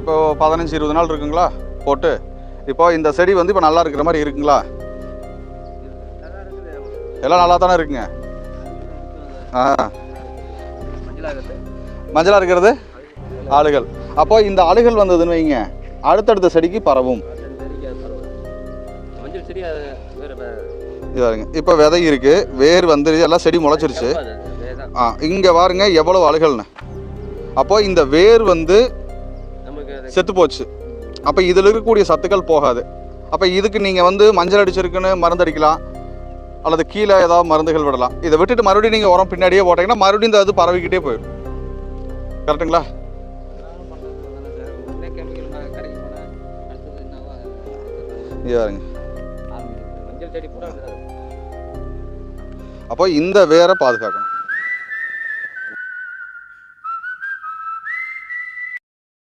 இப்போ 15-20 நாள் இருக்குங்களா போட்டு? இப்போ இந்த செடி வந்து இப்போ நல்லா இருக்கிற மாதிரி இருக்குங்களா? எல்லாம் நல்லா தானே இருக்குங்க. மஞ்சளாக இருக்கிறது ஆளுகள். அப்போ இந்த ஆளுகள் வந்ததுன்னு வைங்க, அடுத்தடுத்த செடிக்கு பரவும். இப்போ விதை இருக்கு, வேர் வந்துருச்சு, எல்லாம் செடி முளைச்சிருச்சு. இங்கே பாருங்க எவ்வளவு ஆளுகள்னு. அப்போ இந்த வேர் வந்து செத்து போச்சு. அப்போ இதில் இருக்கக்கூடிய சத்துக்கள் போகாது. அப்போ இதுக்கு நீங்கள் வந்து மஞ்சள் அடிச்சிருக்குன்னு மருந்து அடிக்கலாம், அல்லது கீழே ஏதாவது மருந்துகள் விடலாம். இதை விட்டுட்டு மறுபடியும் நீங்கள் உரம் பின்னாடியே போட்டிங்கன்னா மறுபடியும் இந்த அது பரவிக்கிட்டே போயிடும். கரெக்டுங்களா? அப்போ இந்த வேரை பாதுகாக்கணும்.